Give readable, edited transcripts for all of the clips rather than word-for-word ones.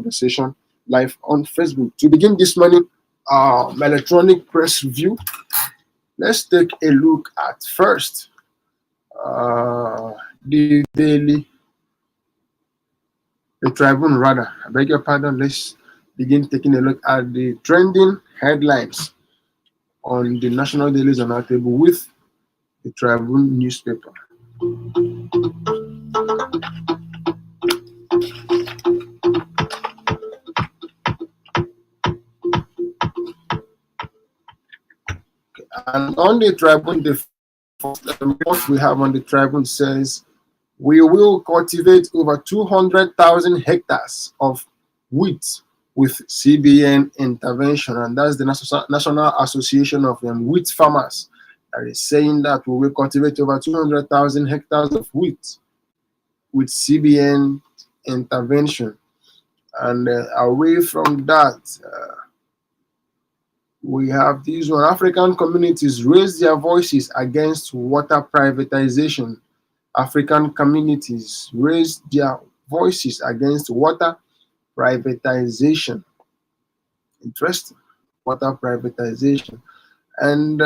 conversation live on Facebook. To begin this morning, electronic press review, let's take a look at first the Tribune rather. I beg your pardon. Let's begin taking a look at the trending headlines on the national dailies on our table with the Tribune newspaper. And on the Tribune, the first report we have on the Tribune says we will cultivate over 200,000 hectares of wheat with CBN intervention, and that's the National Association of Wheat Farmers that is saying that we will cultivate over 200,000 hectares of wheat with CBN intervention. And away from that, we have these one. African communities raise their voices against water privatization. African communities raise their voices against water privatization. Interesting. Water privatization. And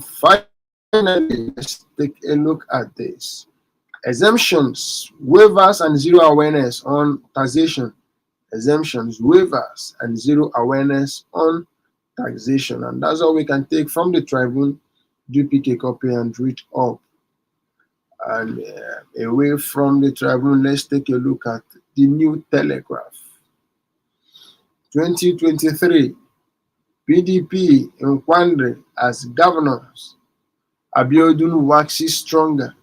finally, let's take a look at this. Exemptions, waivers, and zero awareness on taxation. Exemptions, waivers, and zero awareness on taxation. And that's all we can take from the Tribune. Do pick a copy and read up. And away from the Tribune, let's take a look at the New Telegraph. 2023, PDP in Kwandre as governors. Abiodun waxes stronger.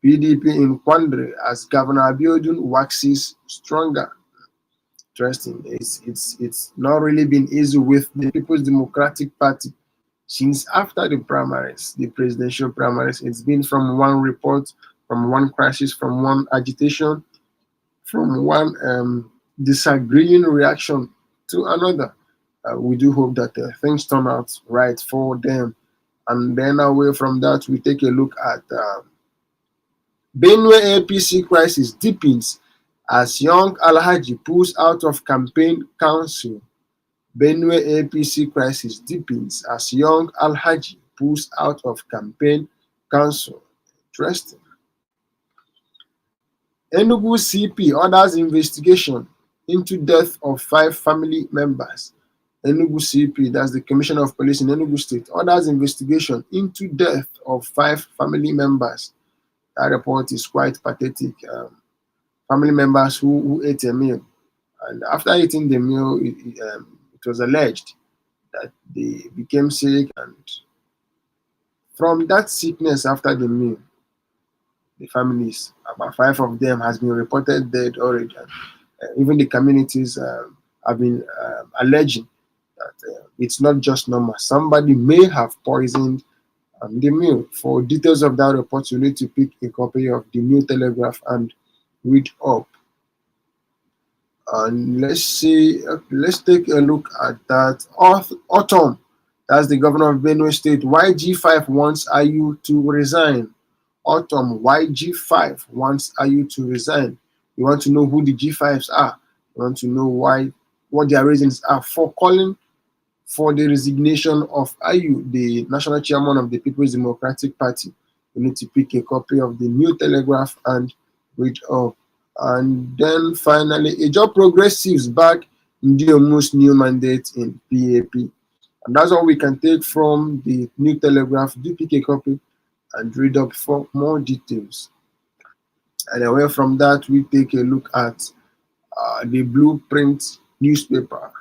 PDP in Kwandre as Governor Abiodun waxes stronger. Interesting. It's not really been easy with the People's Democratic Party since after the primaries, the presidential primaries. It's been from one report, from one crisis, from one agitation, from one disagreeing reaction to another. We do hope that things turn out right for them. And then away from that, we take a look at Benue APC crisis deepens as young Alhaji pulls out of campaign council. Benue APC crisis deepens as young Alhaji pulls out of campaign council. Interesting. Enugu CP orders investigation into death of 5 family members. Enugu CP, that's the Commissioner of Police in Enugu State, orders investigation into death of 5 family members. That report is quite pathetic. Family members who ate a meal, and after eating the meal, it was alleged that they became sick, and from that sickness after the meal, the families, about 5 of them, has been reported dead already. Even the communities have been alleging that it's not just normal. Somebody may have poisoned the meal. For details of that report, you need to pick a copy of the New Telegraph and read up. And let's see, let's take a look at that. Autumn, that's the governor of Benue State. YG5 wants IU to resign. Autumn, YG5 wants IU to resign. You want to know who the G5s are. You want to know what their reasons are for calling for the resignation of IU, the national chairman of the People's Democratic Party. You need to pick a copy of the New Telegraph and read up. And then finally, a job progressives back in Diomu's new mandate in PAP. And that's all we can take from the New Telegraph. Do pick a copy and read up for more details. And away from that, we take a look at the Blueprint newspaper.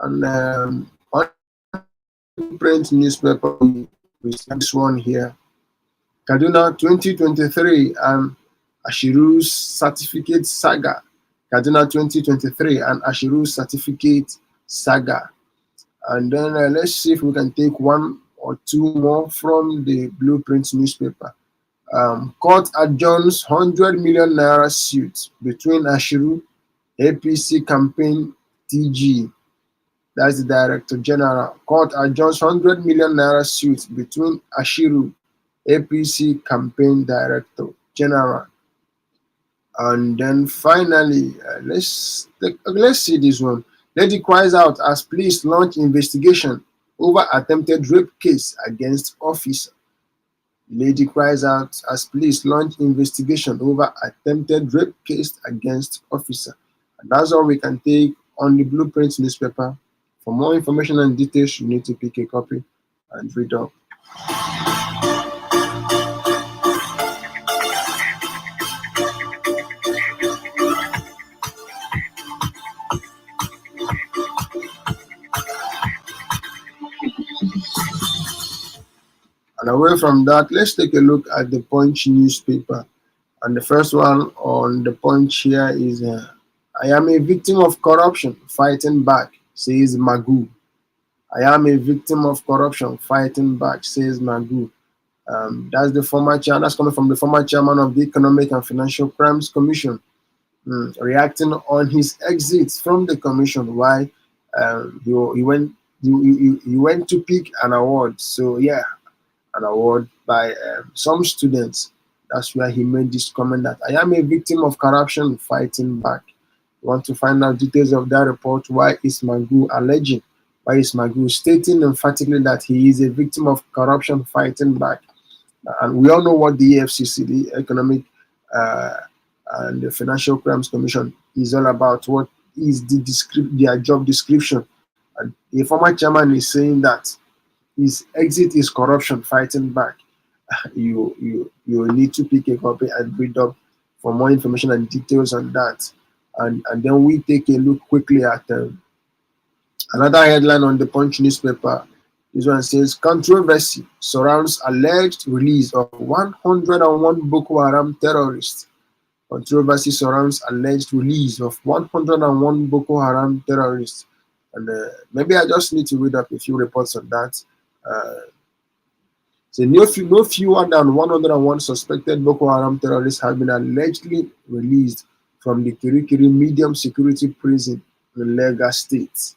And on print newspaper, we see this one here. Kaduna 2023 and Ashiru's certificate saga. Kaduna 2023 and Ashiru's certificate saga. And then let's see if we can take one or two more from the Blueprint newspaper. Court adjourns 100 million naira suit between Ashiru, APC campaign TG, that's the Director General. Court adjourns 100 million naira suit between Ashiru, APC campaign Director General. And then finally, let's see this one. Lady cries out as police launch investigation over attempted rape case against officer. Lady cries out as police launch investigation over attempted rape case against officer. And that's all we can take on the Blueprint newspaper. For more information and details, you need to pick a copy and read up. And away from that, let's take a look at the Punch newspaper. And the first one on the Punch here is I am a victim of corruption, fighting back, says Magu. I am a victim of corruption, fighting back, says Magu. That's the former chairman. That's coming from the former chairman of the Economic and Financial Crimes Commission, reacting on his exit from the commission. Why he went to pick an award. So yeah, an award by some students. That's where he made this comment that I am a victim of corruption, fighting back. You want to find out details of that report? Why is Magu alleging? Why is Magu stating emphatically that he is a victim of corruption, fighting back? And we all know what the EFCC, the Economic and the Financial Crimes Commission, is all about. What is their job description? And the former chairman is saying that his exit is corruption, fighting back. You need to pick a copy and read up for more information and details on that. And then we take a look quickly at another headline on the Punch newspaper. This one says controversy surrounds alleged release of 101 Boko Haram terrorists. Controversy surrounds alleged release of 101 Boko Haram terrorists. And maybe I just need to read up a few reports on that. So no fewer than 101 suspected Boko Haram terrorists have been allegedly released from the Kirikiri medium security prison in Lagos State.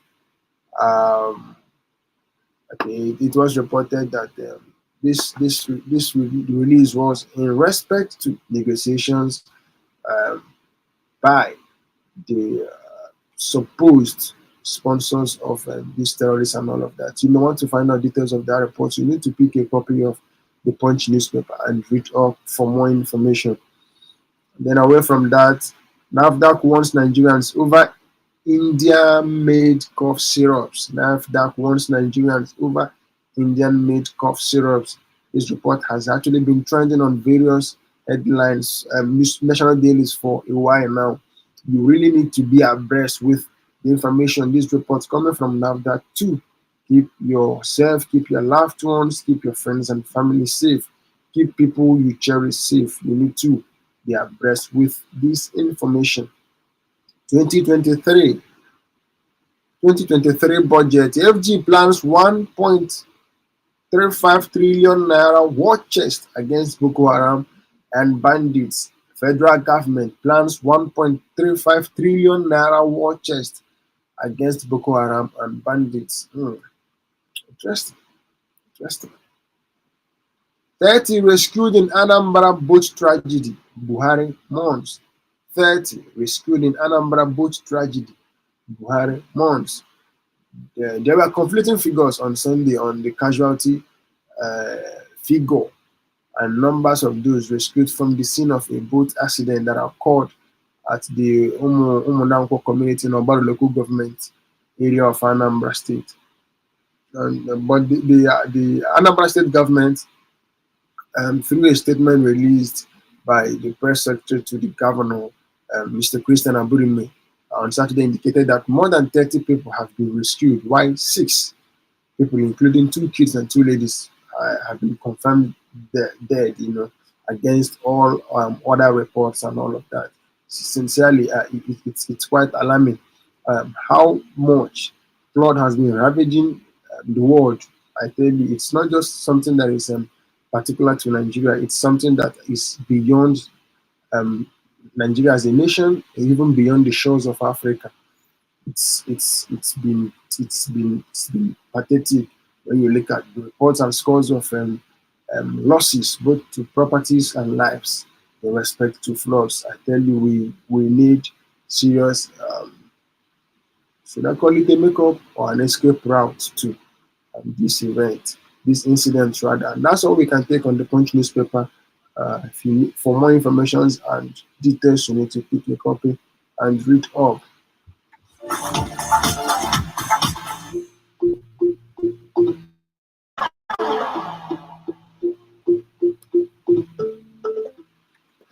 It was reported that this release was in respect to negotiations by the supposed sponsors of these terrorists and all of that. You may want to find out details of that report. You need to pick a copy of the Punch newspaper and read up for more information. Then away from that, NAFDAC warns Nigerians over Indian-made cough syrups. NAFDAC warns Nigerians over Indian-made cough syrups. This report has actually been trending on various headlines, national dailies for a while now. You really need to be abreast with the information. These reports coming from NAFDAC to keep yourself, keep your loved ones, keep your friends and family safe, keep people you cherish safe. You need to be abreast with this information. 2023 budget. FG plans 1.35 trillion naira war chest against Boko Haram and bandits. Federal government plans 1.35 trillion naira war chest against Boko Haram and bandits. Interesting. 30 rescued in Anambra boat tragedy. Buhari mourns. 30 rescued in Anambra boat tragedy. Buhari mourns. There were conflicting figures on Sunday on the casualty figure and numbers of those rescued from the scene of a boat accident that occurred at the Umunanko community in Obaru local government area of Anambra State. But the Anambra State government, through a statement released by the press secretary to the governor, Mr. Christian Aburime, on Saturday, indicated that more than 30 people have been rescued, while 6 people, including 2 kids and 2 ladies, have been confirmed dead, against all other reports and all of that. Sincerely, it's quite alarming how much flood has been ravaging the world. I tell you, it's not just something that is particular to Nigeria. It's something that is beyond um, Nigeria as a nation, even beyond the shores of Africa. It's been pathetic when you look at the reports and scores of losses both to properties and lives in respect to floods. I tell you, we need serious should I call it a makeup or an escape route to this event, this incident rather. And that's all we can take on the Punch newspaper. If you need, for more information and details, you need to pick a copy and read up.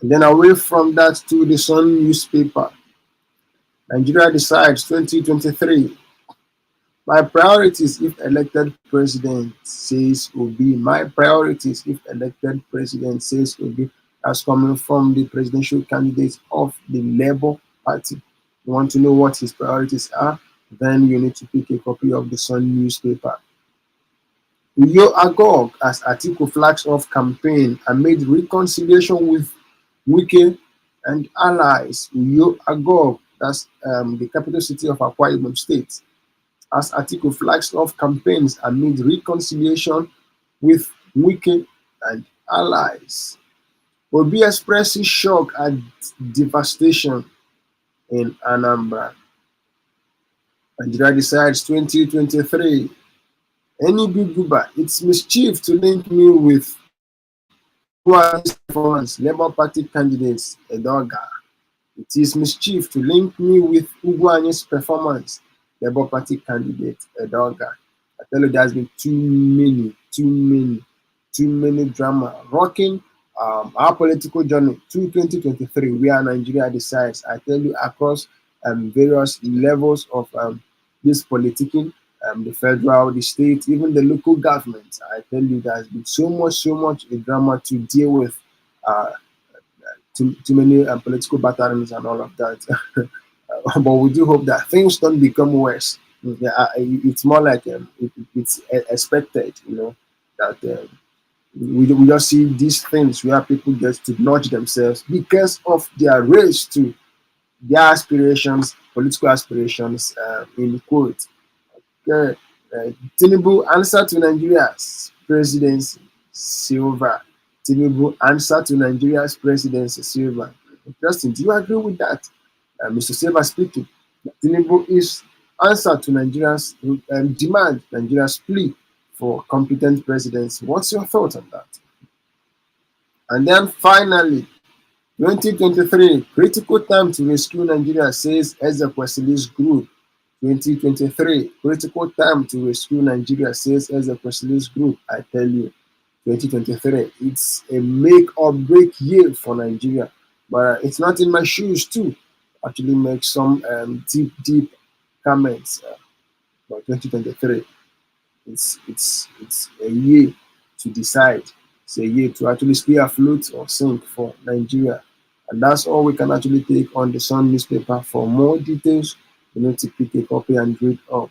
And then away from that to the Sun newspaper. Nigeria decides 2023. My priorities if elected president says Obi. My priorities if elected president says Obi. That's coming from the presidential candidate of the Labour Party. You want to know what his priorities are? Then you need to pick a copy of the Sun newspaper. Uyo Agog as Atiku flags off campaign amid reconciliation with Wike and allies. Uyo Agog, that's the capital city of Akwa Ibom State, as Atiku flags off campaigns amid reconciliation with Wike and allies. Obi expresses shock at devastation in Anambra. Nigeria decides 2023. Any big Guba, it's mischief to link me with Ugwan's performance, Labour Party candidates Edoga. It is mischief to link me with Ugwan's performance, Labour Party candidate Edoga. I tell you, there's been too many drama rocking our political journey to 2023, where Nigeria decides. I tell you, across various levels of this politicking, the federal, the state, even the local government. I tell you, there's been so much a drama to deal with. Uh, too many political batterings and all of that. But we do hope that things don't become worse. Yeah, it's more like it's expected, that we just see these things where people get to nudge themselves because of their race to their aspirations, political aspirations, in quote. Okay. Tinubu answer to Nigeria's presidency, Silva. Tinubu answer to Nigeria's presidency, Silva. Interesting. Do you agree with that? Mr. Silva speaking. Tinubu is answer to Nigeria's demand, Nigeria's plea for competent presidency. What's your thought on that? And then finally, 2023, critical time to rescue Nigeria, says Ezekwesili's group. 2023, critical time to rescue Nigeria, says Ezekwesili's group. I tell you, 2023, it's a make or break year for Nigeria. But it's not in my shoes too. Actually, make some deep comments. But 2023, it's a year to decide. It's a year to actually stay afloat or sink for Nigeria. And that's all we can actually take on the Sun newspaper. For more details, you need to pick a copy and read up.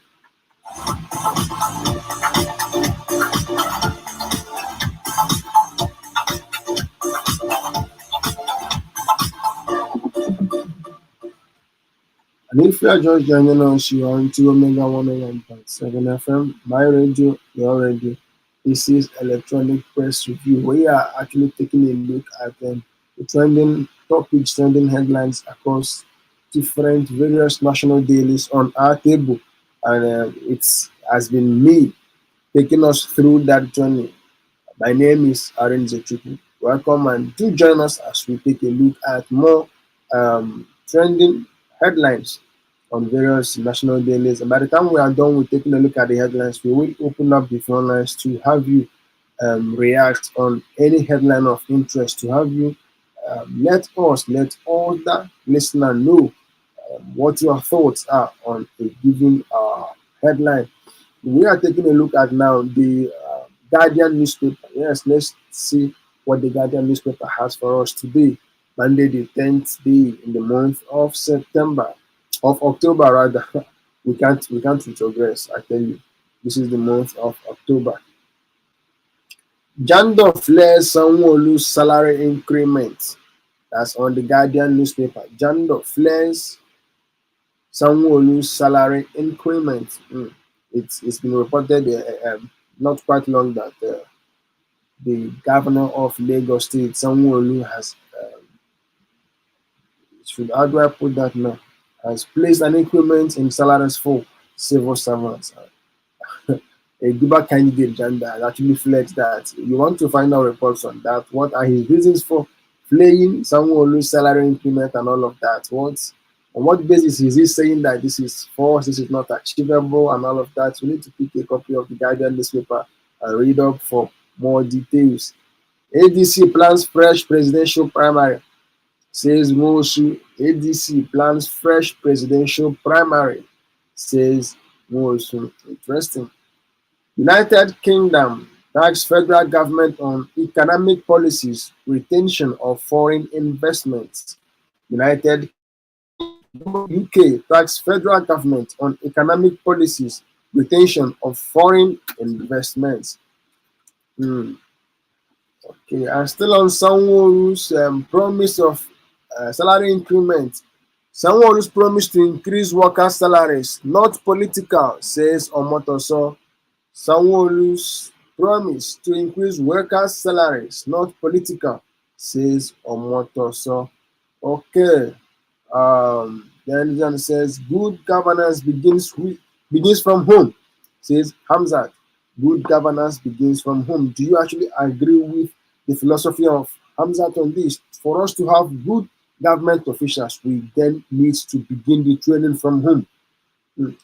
And if you are just joining us, you are into Omega 101.7 FM, my radio, your radio. This is Electronic Press Review. We are actually taking a look at the trending topics, trending headlines across different various national dailies on our table. And it has been me taking us through that journey. My name is Aaron Zechuku. Welcome and do join us as we take a look at more trending headlines on various national dailies. And by the time we are done with taking a look at the headlines, we will open up the phone lines to have you react on any headline of interest, to have you let all the listener know what your thoughts are on a given headline. We are taking a look at now the Guardian newspaper. Yes, let's see what the Guardian newspaper has for us today, Monday the 10th day in the month of October rather. we can't retrogress. I tell you, this is the month of October. Jandor flares Sanwo-Olu's salary increment. That's on the Guardian newspaper. Jandor flares Sanwo-Olu's salary increment. It's been reported not quite long that the governor of Lagos State, Sanwo-Olu, has how do I put that now? Has placed an increment in salaries for civil servants. A Guba candidate gender has actually flexed that. You want to find out reports on that. What are his reasons for flaying Sanwo-Olu's salary increment and all of that? On what basis is he saying that this is false, this is not achievable, and all of that? We need to pick a copy of the Guardian newspaper and read up for more details. ADC plans fresh presidential primary, says Mosu. ADC plans fresh presidential primary, says Mosu. Interesting. United Kingdom tax federal government on economic policies, retention of foreign investments. United UK tax federal government on economic policies, retention of foreign investments. Okay, and still on Sanwo-Olu's promise of salary increment. Sanwo-Olu's promise to increase workers' salaries, not political, says Omotoso. Sanwo-Olu's promise to increase workers' salaries, not political, says Omotoso. Okay. Then John says, good governance begins from home, says Hamzat. Good governance begins from home. Do you actually agree with the philosophy of Hamzat on this? For us to have good government officials, we then need to begin the training from home.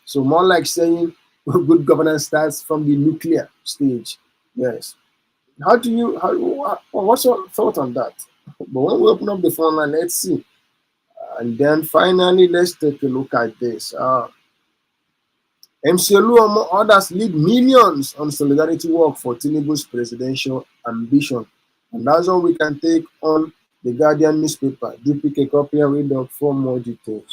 So more like saying good governance starts from the nuclear stage. Yes. What's your thought on that? But when we open up the phone line, let's see. And then finally, let's take a look at this. MCLU among others lead millions on solidarity work for Tinubu's presidential ambition. And that's all we can take on the Guardian newspaper. Do pick a copy and read up for more details.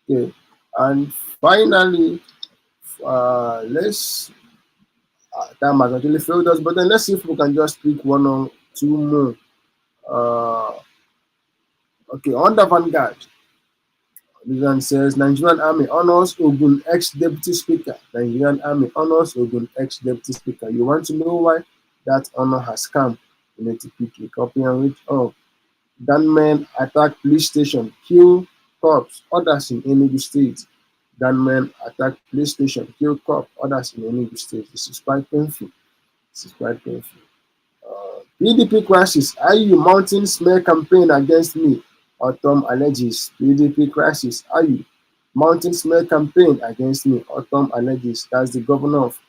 Okay. And finally, let's time has actually failed us, but then let's see if we can just pick one or two more. Uh, okay, on the Vanguard, this one says Nigerian Army honors Ogun ex-deputy speaker. Nigerian Army honors Ogun ex-deputy speaker. You want to know why that honor has come? You need to pick a copy and read. Oh, gunmen attack police station, kill cops, others in Enugu State. Gunmen attack police station, kill cops, others in Enugu State. This is quite painful. This is quite painful. PDP crisis. IU mounting smear campaign against me. Autumn alleges. PDP crisis. IU mounting smear campaign against me. Autumn alleges. That's the governor of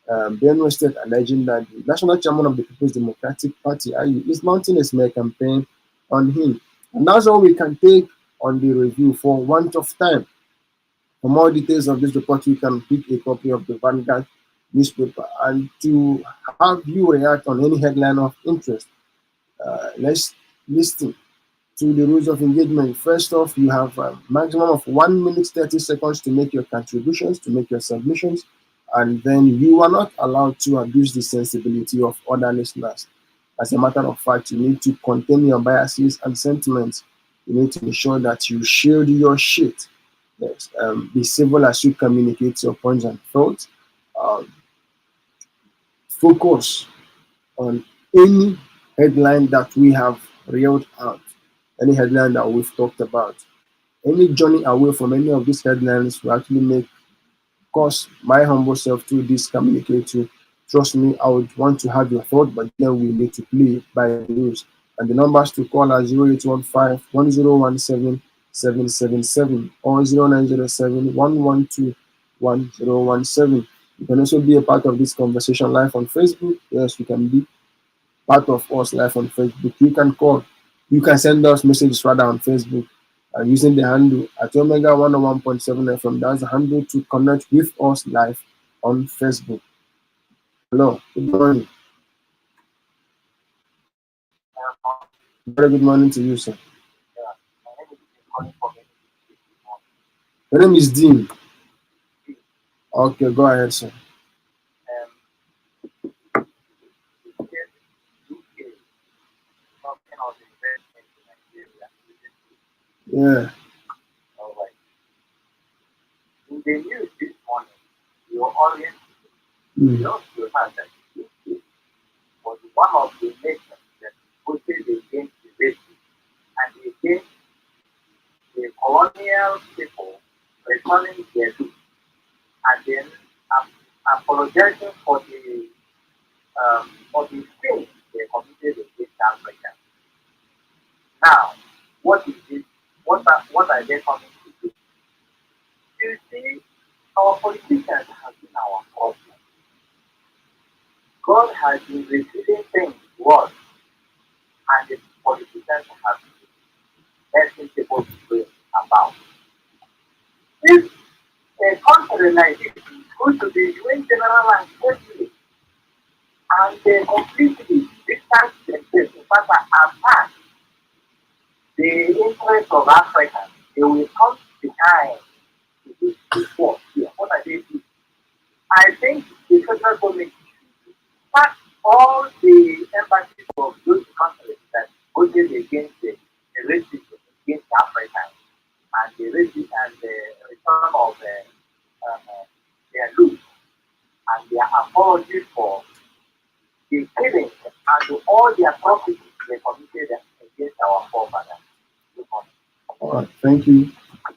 Benue State alleging that the national chairman of the People's Democratic Party, IU, is mounting a smear campaign on him. And that's all we can take on the review for want of time. For more details of this report, you can pick a copy of the Vanguard newspaper. And to have you react on any headline of interest, let's listen to the rules of engagement. First off, you have a maximum of 1 minute 30 seconds to make your contributions, to make your submissions, and then you are not allowed to abuse the sensibility of other listeners. As a matter of fact, you need to contain your biases and sentiments. You need to ensure that you shield your shit. Yes, be civil as you communicate your points and thoughts. Um, Focus on any headline that we have reeled out, any headline that we've talked about. Any journey away from any of these headlines will actually make cause my humble self to discommunicate to. Trust me, I would want to have your thought, but then we need to play by the rules. And the numbers to call are 0815 1017 777 or 0907 112 1017. You can also be a part of this conversation live on Facebook. Yes, you can be part of us live on Facebook. You can call, you can send us messages rather on Facebook using the handle at Omega 101.7 FM. That's the handle to connect with us live on Facebook. Hello, good morning. Very good morning to you, sir. Yeah, my name is calling from Your name is Dean. NBC. Okay, go ahead, sir. It says UK talking of investment in Nigeria. Yeah. All right. In the news this morning, you always Mm. you have that UK was one of the nations that voted against the racism and against the colonial people returning their roots and then apologizing for the things they committed against Africa. Now, what is this? What are they coming to do? You see, our politicians have been our problem. God has been revealing things to us, and the politicians have been letting people pray about. If a country like this is going to be doing general and safely, and they completely distance themselves, in fact, attack the interest of Africans, they will come behind this war here. What are they doing? I think the federal government should pack all the embassies of those countries that voted against the racism against Africans and the racism and the return of their loot and their apology for the killing and all their atrocities they committed against our forefathers. All right. Thank you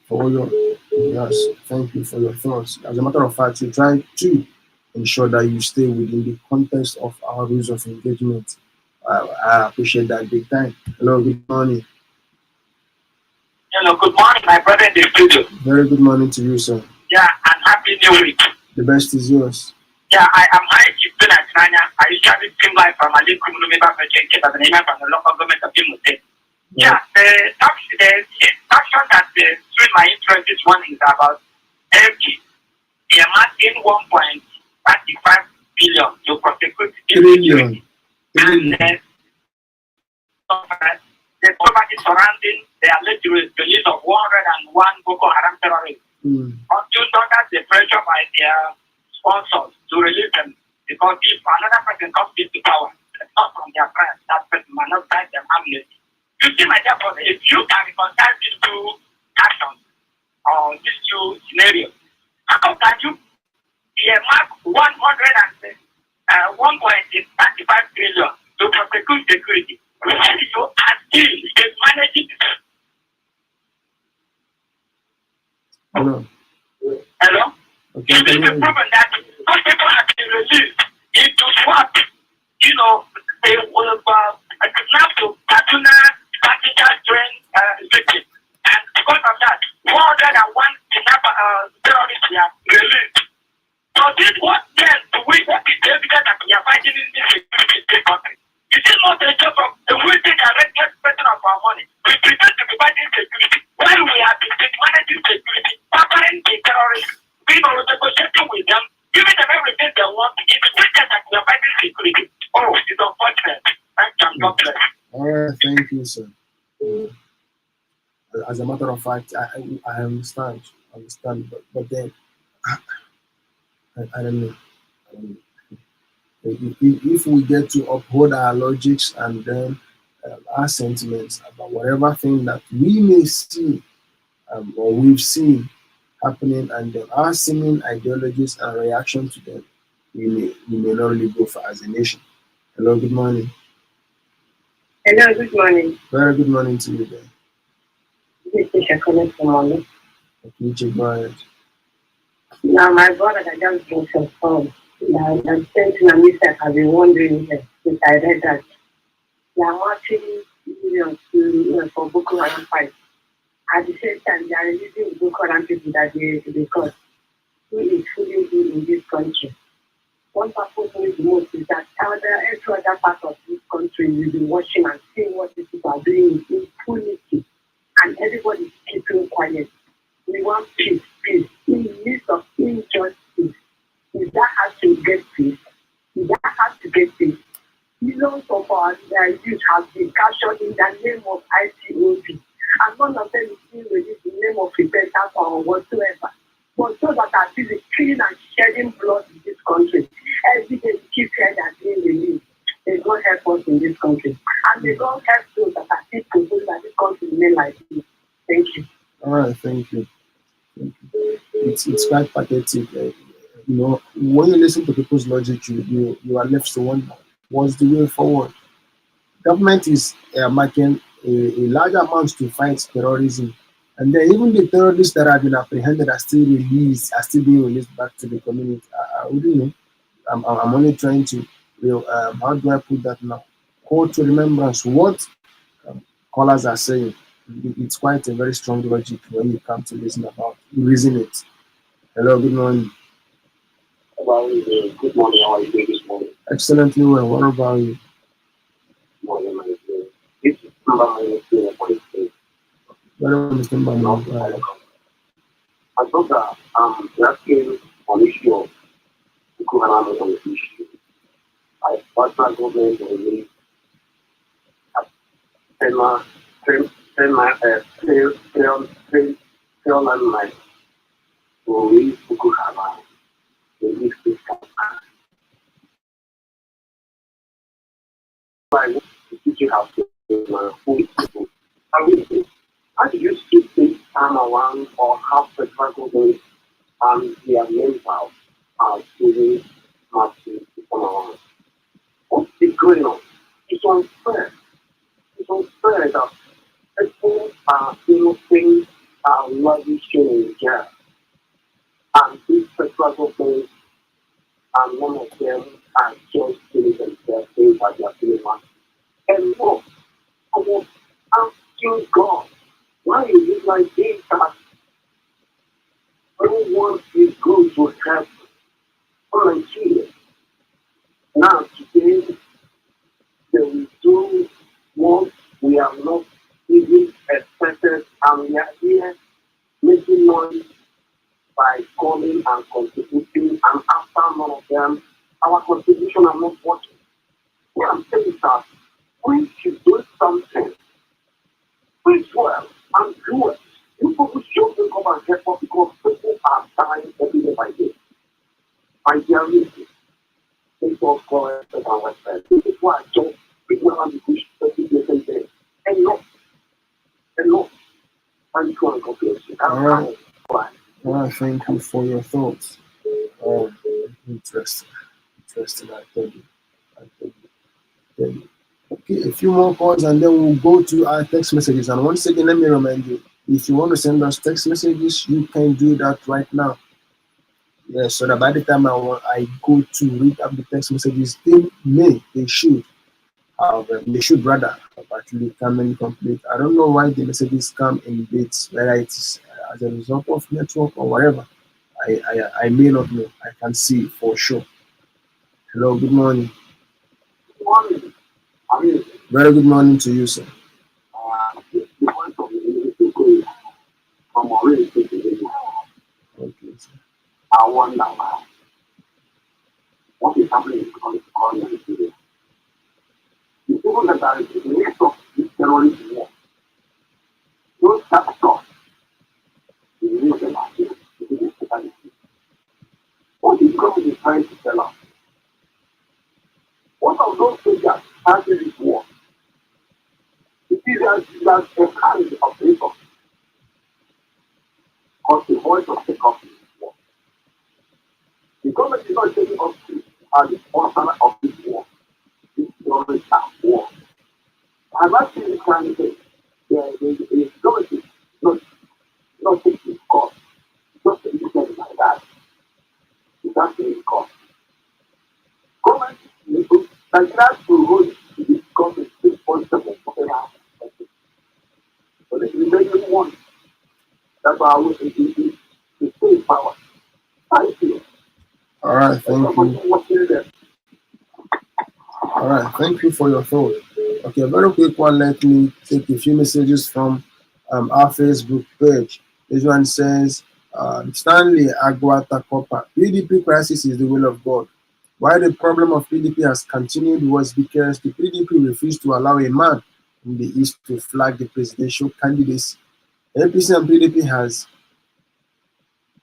for all your yes. Thank you for your thoughts. As a matter of fact, you try to ensure that you stay within the context of our rules of engagement. I appreciate that big time. Hello. Good morning. Hello, good morning, my brother in the studio. Very good morning to you, sir. Yeah, and happy new week. The best is yours. Yeah, I am Ibn Adnanya. I usually stream live from Ali Kumulumeba Project as an email from the local government of Imo State. Yeah, the action that threw my interest this one is about FG. They are marking 1.35 billion to prosecute Trillion. and the poverty surrounding the alleged release of 101 Boko Haram terrorists until under the pressure by their sponsors to release them. Because if another person comes into power, not from their friends, that person might not grant them amnesty. You see, my dear brother, if you can reconcile these two actions or these two scenarios, how can you mark 1.35 trillion to prosecute security? When you are still managing. Hello. Hello? Okay. It is proven that those people have been released into swap, they will kidnap to Kaduna tactical train victims. And because of that, 101 terrorists were released. So this was then to win what is the evidence that we are fighting in this security state country. It is not a job of the wasting directed spending of our money. We pretend to be fighting security while we have been managing security, pampering the terrorists, negotiating with them, giving them everything they want. It is pretend that we are fighting security. Oh, it's unfortunate. Thank you, God bless. All right. Thank you, sir. As a matter of fact, I understand. But then I don't know. I don't know. If we get to uphold our logics and then our sentiments about whatever thing that we may see or we've seen happening, and then our seeming ideologies and reaction to them, we may not really go for as a nation. Hello, good morning. Hello, good morning. Very good morning to you there. This is Tisha calling from Mali. Okay, go ahead. Now, my brother had just been some phone. Now, I'm sending a message. I've been wondering since I read that. Now, actually, millions for Boko Haram fight. At the same time, they are releasing Boko Haram people that they caught. Who is fully good in this country? One purpose with the most is that every other part of this country will be watching and seeing what these people are doing in impunity. And everybody is keeping quiet. We want peace. In the midst of injustice, is that how to get peace? Is that how to get peace? Millions of our youth has been captured in the name of ICOB. And none of them is being released in the name of repentance or whatsoever. But those that are busy killing and shedding blood in this country, every day we keep hearing that being released. May God help us in this country. And may God help those that are still proposing that this country remain like this. Thank you. All right, thank you. Thank you. It's quite pathetic. When you listen to people's logic, you are left to wonder what's the way forward. Government is making a large amount to fight terrorism, and then even the terrorists that have been apprehended are still being released back to the community. I wouldn't know. I'm only trying to, how do I put that now? Call to remembrance what callers are saying. It's quite a very strong logic when you come to reason it. Hello, good morning. About good morning, how are you doing this morning? Excellently well. What about you? Morning, my dear. This is number my for this day. Very well, Mr. Not Mbama. I thought that we asking on issue of the government on the issue. I partner government to release FEMA, FEMA, Fairland Line to release Boko Haram. Release this campaign. Why the teaching house who is people? How do you see this time around or have the government and their members are doing massive to come around? What's going on? It's unfair. It's unfair that people are innocent are lavishing in jail. And these federal government and one of them are just killing themselves saying that they are feeling massive. And more, I was asking God, why is it like this that no one is going to help Nigeria? Now today they will do what we have not even expected, and we are here making noise by calling and contributing, and after none of them, our contribution are not working. What I'm saying is that we should do something. Preach well and do it. You people should come and help us because people are dying every day by day. By their reason. People correct and our website. People are just people are the push every day. Enough. Enough. And you want to go to All right. All right. Thank you for your thoughts. Um, Interesting. Interesting. I tell you. I tell you. Tell you. Okay, a few more calls and then we'll go to our text messages. And once again, let me remind you, if you want to send us text messages, you can do that right now. Yes, so that by the time I go to read up the text messages, they should rather have actually come in complete. I don't know why the messages come in bits, whether it is as a result of network or whatever. I may not know. I can see for sure. Hello, good morning. morning. I mean, Very good morning to you, sir. the point of the going from already taking it. Okay, sir. I wonder what is happening in the today. The people that are in the midst of this terrorist war, those that stuff, the news and what is government trying to tell us? What of those soldiers starting this war? It is as a kind of paper, because the voice of the country is war. The government is not taking us to as the sponsor of this war. This government at war. I'm not saying it's trying to say the government is not taking its cost. It's not taking it like that. It's not taking its cost. Government like that to hold this government 6.7 whatever. But the remaining one, that's why I was to stay in power. Thank you. All right, thank you. All right, thank you for your thought. Okay, a very quick one. Let me take a few messages from our Facebook page. This one says, Stanley Aguata Copper, PDP crisis is the will of God, Why the problem of PDP has continued was because the PDP refused to allow a man in the East to flag the presidential candidacy. APC and PDP has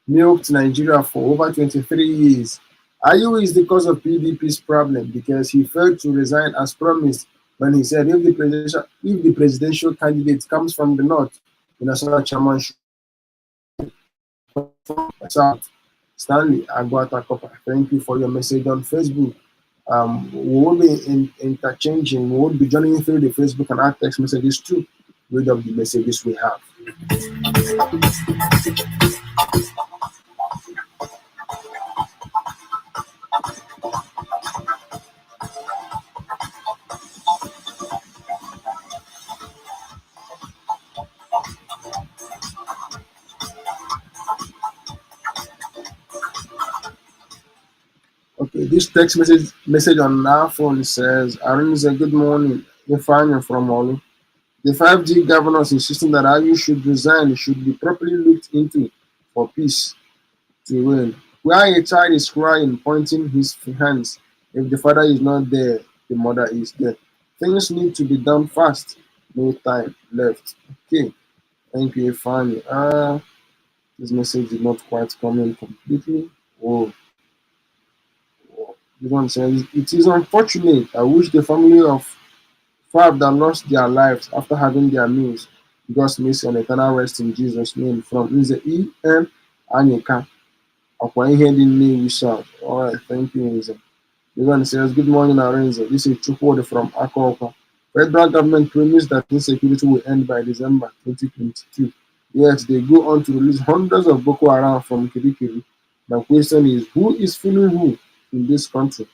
milked Nigeria for over 23 years. Ayu is the cause of PDP's problem because he failed to resign as promised when he said if the presidential candidate comes from the north, the national chairman should south. Stanley Aguata Copper, thank you for your message on Facebook. We will be interchanging, we will be joining through the Facebook and our text messages too. Read up the messages we have. Okay, this text message on our phone says, Arinze, good morning. Ifeanyi from Olu. The 5G governors insisting that Ayu should resign should be properly looked into for peace to reign. Where a child is crying, pointing his hands, if the father is not there, the mother is there. Things need to be done fast. No time left. Okay, thank you, Ifeanyi. This message did not quite come in completely. Oh, this one says, it is unfortunate. I wish the family of five that lost their lives after having their meals. God's mercy and eternal rest in Jesus' name. From Nze E.M. Anyeka. Ọkwa ihe dị Nnewi South. All right, thank you, Nze. This one says, good morning, Arinze. This is Chukwudi from Akoko. Federal government promised that insecurity will end by December 2022. Yet they go on to release hundreds of Boko Haram from Kirikiri. The question is, who is fooling who in this country?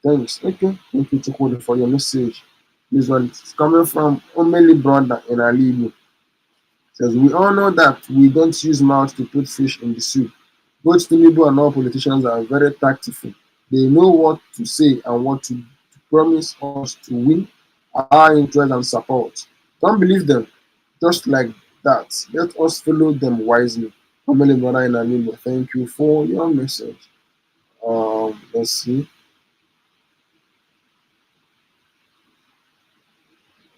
Thanks. Okay. Thank you, Chukwudi, for your message. This one is coming from Omeli Brother in Alibu. Says, we all know that we don't use mouth to put fish in the soup. Both Tinubu and all politicians are very tactful. They know what to say and what to promise us to win our interest and support. Don't believe them just like that. Let us follow them wisely. Omeli Brother in Alibu, thank you for your message. Let's see.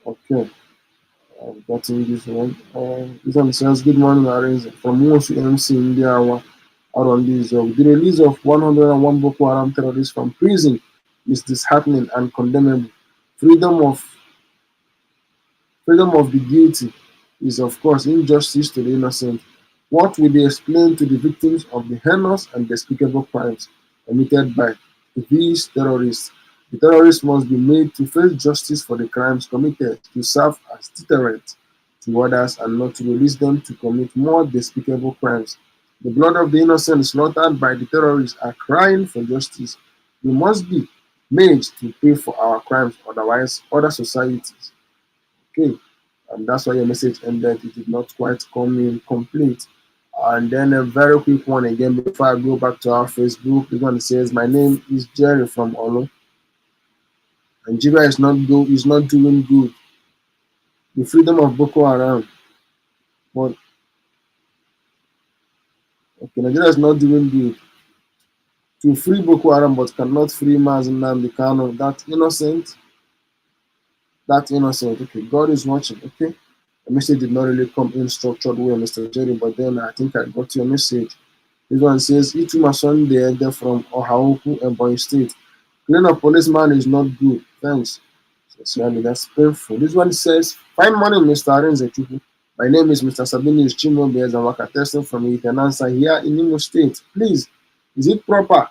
Okay. I've gotten this one. This one says, good morning, Arinze. From Mosu MC India out on this job. The release of 101 Boko Haram terrorists from prison is disheartening and condemnable. Freedom of freedom of the guilty is, of course, injustice to the innocent. What will they explain to the victims of the heinous and despicable crimes committed by these terrorists? The terrorists must be made to face justice for the crimes committed to serve as deterrent to others and not to release them to commit more despicable crimes. The blood of the innocent slaughtered by the terrorists are crying for justice. We must be made to pay for our crimes, otherwise other societies. Okay, and that's why your message ended. It did not quite come in complete. And then a very quick one again before I go back to our Facebook. This one says, my name is Jerry from Olo. Nigeria is not doing good. The freedom of Boko Haram. But okay, Nigeria is not doing good. To free Boko Haram but cannot free Mazen Nnamdi Kanu. That innocent. Okay, God is watching. Okay. The message did not really come in structured way, Mr. Jerry, but then I think I got your message. This one says, Ituma Sunday, they're from Ohaoku, Ebonyi State. Killing a policeman is not good. Thanks. Sincerely, that's painful. This one says, fine morning, Mr. Arinze Chukwu. My name is Mr. Sabinius Chimo Bezawaka, testing from Itenansa here in Imo State. Please, is it proper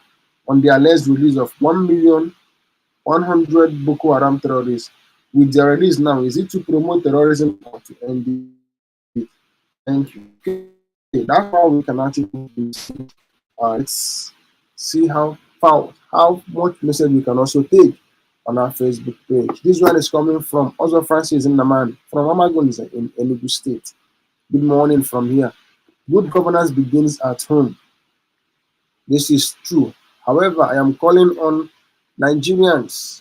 on the alleged release of 1,100,000 Boko Haram terrorists? With their release now, is it to promote terrorism or to end it? Thank you. Okay, that's how we can actually let's see how much message we can also take on our Facebook page. This one is coming from Ozo Francis Naman from Amagunza in Enugu State. Good morning from here. Good governance begins at home. This is true. However, I am calling on Nigerians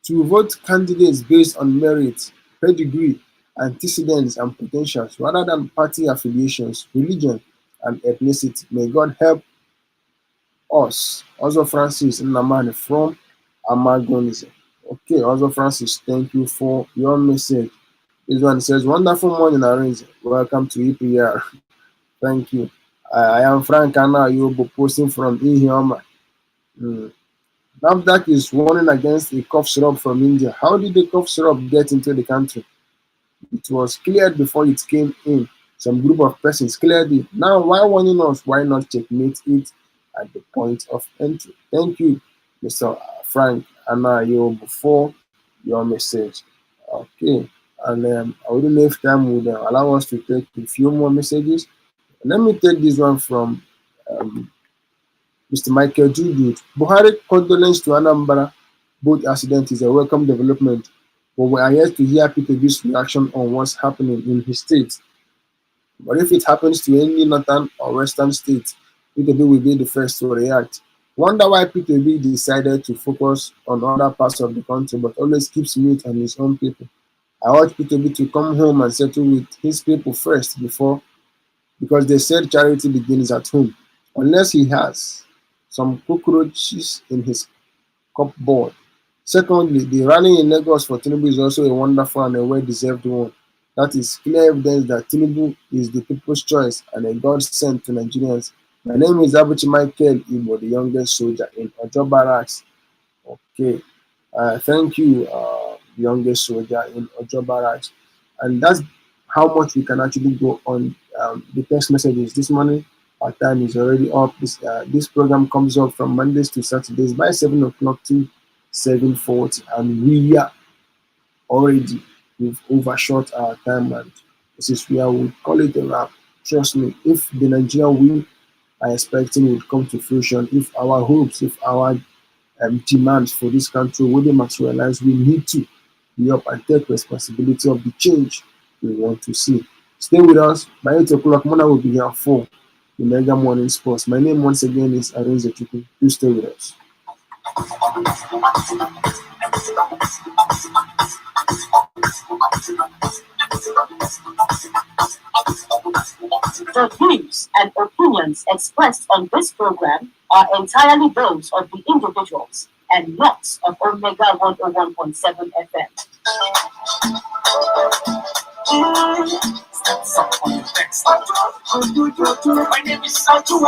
to vote candidates based on merit, pedigree, antecedents, and potentials rather than party affiliations, religion, and ethnicity. May God help us. Also Francis Nnamani from Amagonese. Okay, also Francis, thank you for your message. This one says, wonderful morning, Arinze. Welcome to EPR. Thank you. I am Frank Anna Yobo posting from Ihioma. Mm. NAFDAC is warning against a cough syrup from India. How did the cough syrup get into the country? It was cleared before it came in. Some group of persons cleared it. Now, why warning us? Why not checkmate it at the point of entry? Thank you, Mr. Frank Anayo, for your message. Okay, and I wouldn't know if time would allow us to take a few more messages. Let me take this one from um, Mr. Michael Judud. Buhari condolence to Anambra boat accident is a welcome development, but we are yet to hear Peter's reaction on what's happening in his state. But if it happens to any northern or western state, Peter will be the first to react. Wonder why Peter decided to focus on other parts of the country, but always keeps mute on his own people. I urge Peter to come home and settle with his people first before, because they said charity begins at home. Unless he has some cockroaches in his cupboard. Secondly, the rally in Lagos for Tinubu is also a wonderful and a well-deserved one. That is clear evidence that Tinubu is the people's choice and a God sent to Nigerians. My name is Abuchi Michael Ibo, the youngest soldier in Ojo Barracks. Okay, thank you, youngest soldier in Ojo Barracks. And that's how much we can actually go on the text messages this morning. Our time is already up. This program comes up from Mondays to Saturdays by 7 o'clock to 7:40, and we are already we've overshot our time, and this is where we call it a wrap. Trust me, if the Nigerian we are expecting will come to fruition, if our hopes, if our demands for this country will materialize, we need to be up and take responsibility of the change we want to see. Stay with us. By 8 o'clock, Mona will be here for the Mega Morning Sports. My name once again is Arinze Chukwu. Please stay with us. The views and opinions expressed on this program are entirely those of the individuals and not of Omega 101.7 FM. My name is Sanju